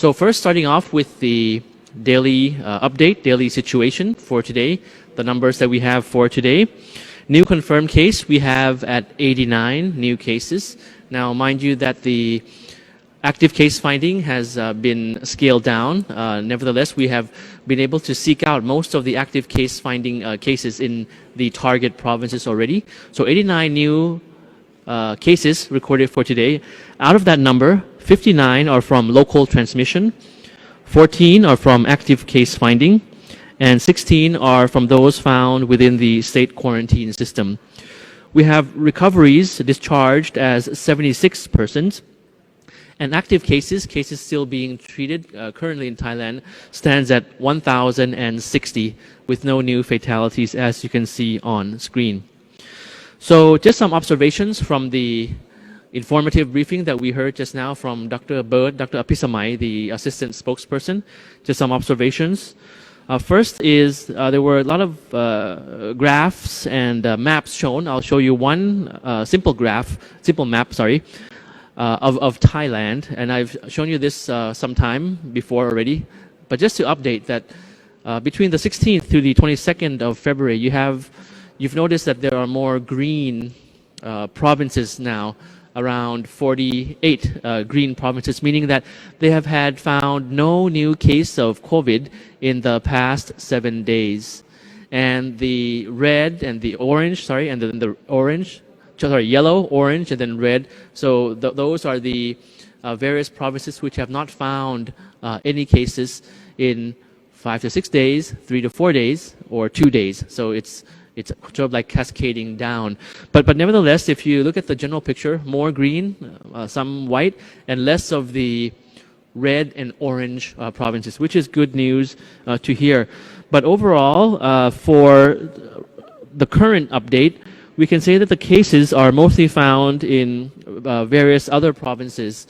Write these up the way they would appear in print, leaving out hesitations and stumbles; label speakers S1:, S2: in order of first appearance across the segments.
S1: So first, starting off with the daily update, daily situation for today, the numbers that we have for today. New confirmed case, we have at 89 new cases. Now, mind you that the active case finding has been scaled down. Nevertheless, we have been able to seek out most of the active case finding cases in the target provinces already. So 89 new cases recorded for today. Out of that number, 59 are from local transmission, 14 are from active case finding, and 16 are from those found within the state quarantine system. We have recoveries discharged as 76 persons, and active cases still being treated currently in Thailand, stands at 1,060 with no new fatalities, as you can see on screen. So just some observations from the informative briefing that we heard just now from Dr. Bird, Dr. Apisamai, the assistant spokesperson. Just some observations. First is there were a lot of graphs and maps shown. I'll show you one simple map, of Thailand. And I've shown you this some time before already. But just to update that between the 16th to the 22nd of February, you've noticed that there are more green provinces now, around 48 green provinces, meaning that they have had found no new case of COVID in the past 7 days. And the red and the orange, and then the yellow, orange, and then red. So those are the various provinces which have not found any cases in 5 to 6 days, 3 to 4 days, or 2 days. So it's sort of like cascading down. But nevertheless, if you look at the general picture, more green, some white, and less of the red and orange provinces, which is good news to hear. But overall, for the current update, we can say that the cases are mostly found in various other provinces.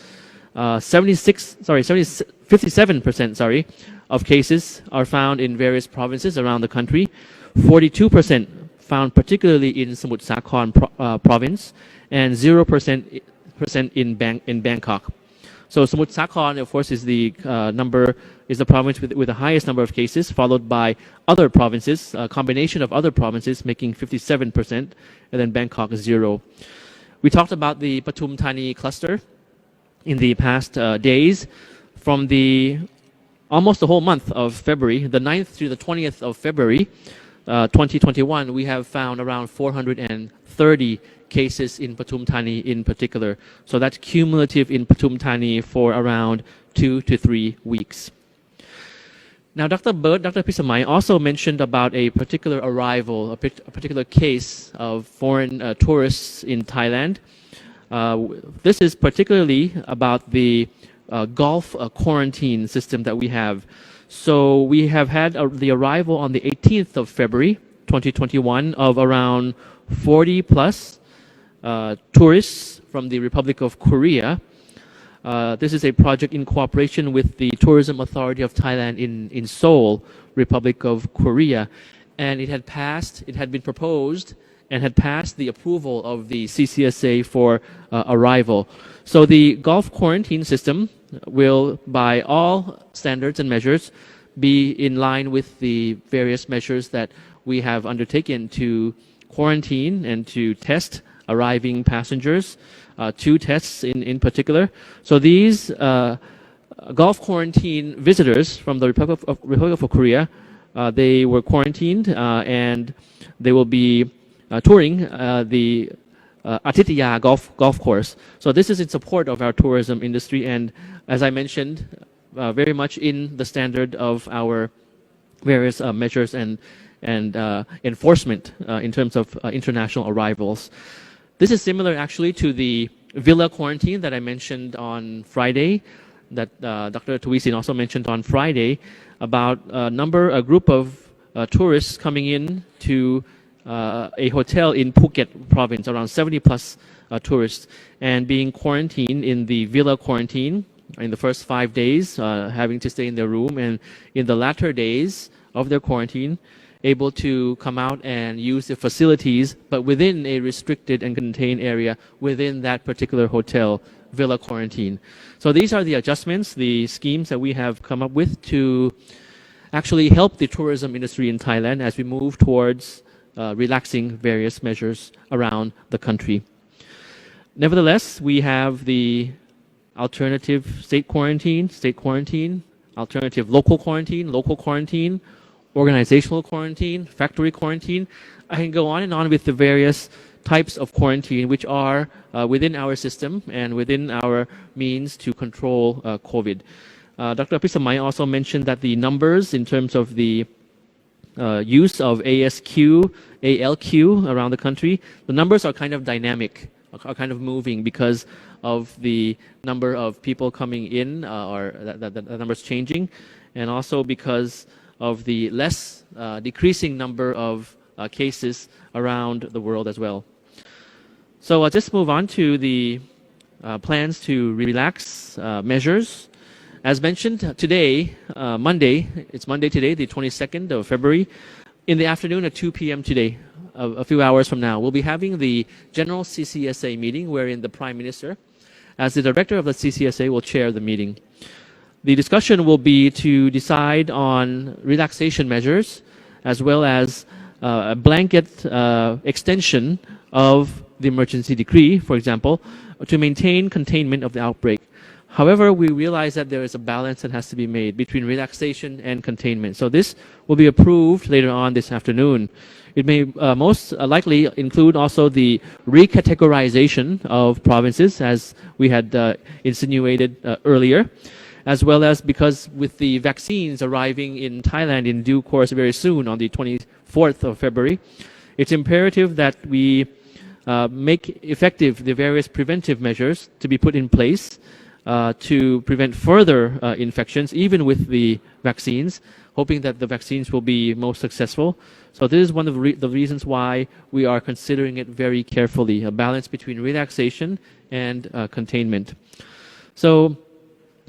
S1: 57% of cases are found in various provinces around the country. 42% found particularly in Samut Sakhon province, and 0% in Bangkok. So Samut Sakhon, of course, is the province with the highest number of cases, followed by other provinces, a combination of other provinces making 57%, and then Bangkok is 0. We talked about the Pathum Thani cluster in the past days. From almost the whole month of February, the 9th to the 20th of February, 2021, we have found around 430 cases in Pathum Thani in particular. So that's cumulative in Pathum Thani for around 2 to 3 weeks. Now, Dr. Bird, Dr. Pisamai also mentioned about a particular arrival, a particular case of foreign tourists in Thailand. This is particularly about the Gulf quarantine system that we have. So we have had the arrival on the 18th of February, 2021, of around 40 plus tourists from the Republic of Korea. This is a project in cooperation with the Tourism Authority of Thailand in Seoul, Republic of Korea. And it had been proposed and had passed the approval of the CCSA for arrival. So the Gulf quarantine system will, by all standards and measures, be in line with the various measures that we have undertaken to quarantine and to test arriving passengers, 2 tests in particular. So these Gulf quarantine visitors from the Republic of Korea, they were quarantined and they will be touring the Atitaya golf course. So this is in support of our tourism industry, and as I mentioned, very much in the standard of our various measures and enforcement in terms of international arrivals. This is similar actually to the villa quarantine that I mentioned on Friday, that Dr. Tuisin also mentioned on Friday, about a group of tourists coming in to a hotel in Phuket province, around 70 plus tourists, and being quarantined in the villa quarantine in the first 5 days, having to stay in their room, and in the latter days of their quarantine, able to come out and use the facilities, but within a restricted and contained area within that particular hotel villa quarantine. So these are the adjustments, the schemes that we have come up with to actually help the tourism industry in Thailand as we move towards relaxing various measures around the country. Nevertheless, we have the alternative state quarantine, alternative local quarantine, organizational quarantine, factory quarantine. I can go on and on with the various types of quarantine which are within our system and within our means to control COVID. Dr. Pisamai also mentioned that the numbers in terms of the use of ASQ, ALQ around the country, the numbers are kind of dynamic, are kind of moving because of the number of people coming in or the numbers changing, and also because of the less decreasing number of cases around the world as well. So I'll just move on to the plans to relax measures. As mentioned today, Monday, it's Monday today, the 22nd of February, in the afternoon at 2 p.m. today, a few hours from now, we'll be having the general CCSA meeting wherein the Prime Minister, as the director of the CCSA, will chair the meeting. The discussion will be to decide on relaxation measures as well as a blanket extension of the emergency decree, for example, to maintain containment of the outbreak. However, we realize that there is a balance that has to be made between relaxation and containment. So this will be approved later on this afternoon. It may most likely include also the recategorization of provinces, as we had insinuated earlier, as well as because with the vaccines arriving in Thailand in due course very soon on the 24th of February, it's imperative that we make effective the various preventive measures to be put in place to prevent further infections, even with the vaccines, hoping that the vaccines will be most successful. So this is one of the reasons why we are considering it very carefully, a balance between relaxation and containment. So,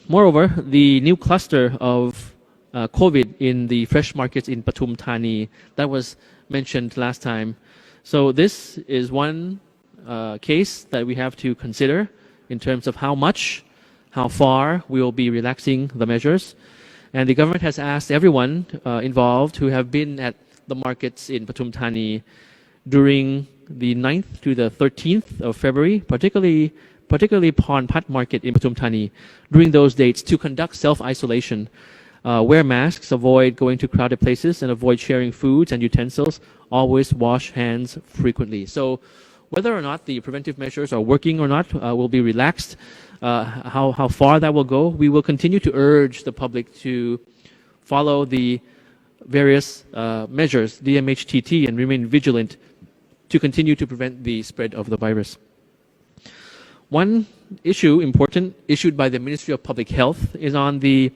S1: moreover, the new cluster of COVID in the fresh markets in Pathum Thani, that was mentioned last time. So this is one case that we have to consider in terms of how much, how far we will be relaxing the measures. And the government has asked everyone involved who have been at the markets in Pathum Thani during the 9th to the 13th of February, particularly Porn Pat Market in Pathum Thani, during those dates to conduct self-isolation, wear masks, avoid going to crowded places, and avoid sharing foods and utensils. Always wash hands frequently. So whether or not the preventive measures are working or not will be relaxed. How far that will go, we will continue to urge the public to follow the various measures, DMHTT, and remain vigilant to continue to prevent the spread of the virus. One issue, important, issued by the Ministry of Public Health is on the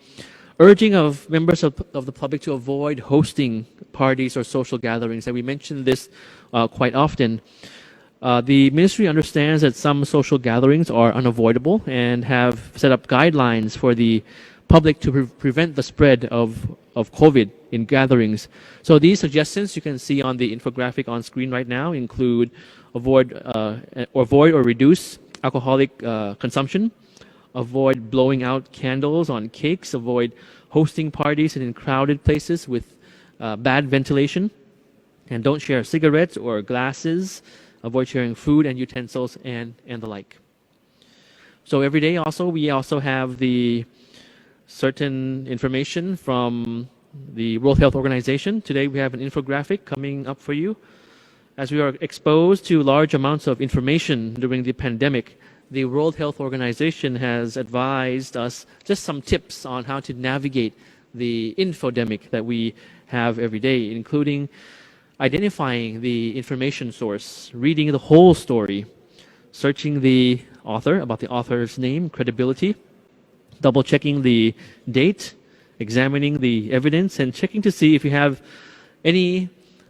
S1: urging of members of the public to avoid hosting parties or social gatherings. And we mention this quite often. The ministry understands that some social gatherings are unavoidable and have set up guidelines for the public to prevent the spread of COVID in gatherings. So these suggestions you can see on the infographic on screen right now include avoid or reduce alcoholic consumption, avoid blowing out candles on cakes, avoid hosting parties in crowded places with bad ventilation, and don't share cigarettes or glasses, avoid sharing food and utensils, and the like. So every day also, we also have the certain information from the World Health Organization. Today we have an infographic coming up for you. As we are exposed to large amounts of information during the pandemic, the World Health Organization has advised us just some tips on how to navigate the infodemic that we have every day, including identifying the information source, reading the whole story, searching the author, about the author's name, credibility, double-checking the date, examining the evidence, and checking to see if you have any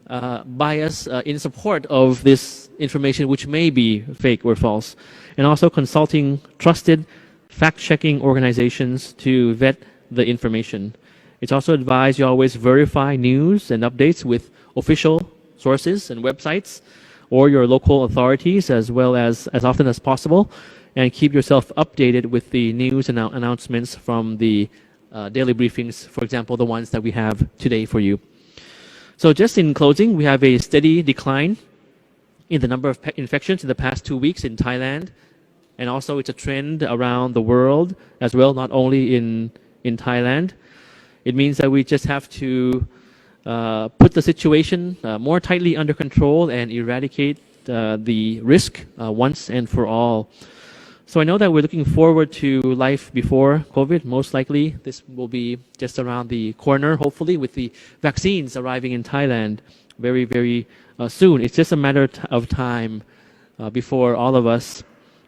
S1: bias in support of this information which may be fake or false. And also consulting trusted fact-checking organizations to vet the information. It's also advised you always verify news and updates with official sources and websites or your local authorities as well as often as possible. and keep yourself updated with the news and announcements from the daily briefings, for example, the ones that we have today for you. So just in closing, we have a steady decline in the number of infections in the past 2 weeks in Thailand. And also it's a trend around the world as well, not only in Thailand. It means that we just have to put the situation more tightly under control and eradicate the risk once and for all. So I know that we're looking forward to life before COVID. Most likely this will be just around the corner, hopefully, with the vaccines arriving in Thailand very, very soon. It's just a matter of time before all of us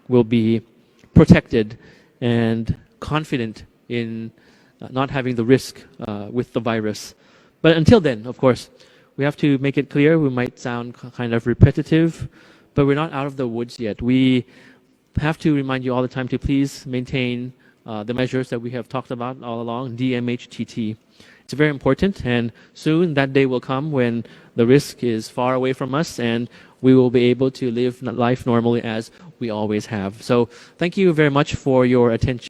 S1: will be protected and confident in not having the risk with the virus. But until then, of course, we have to make it clear. We might sound kind of repetitive, but we're not out of the woods yet. We have to remind you all the time to please maintain the measures that we have talked about all along, DMHTT. It's very important, and soon that day will come when the risk is far away from us and we will be able to live life normally as we always have. So thank you very much for your attention.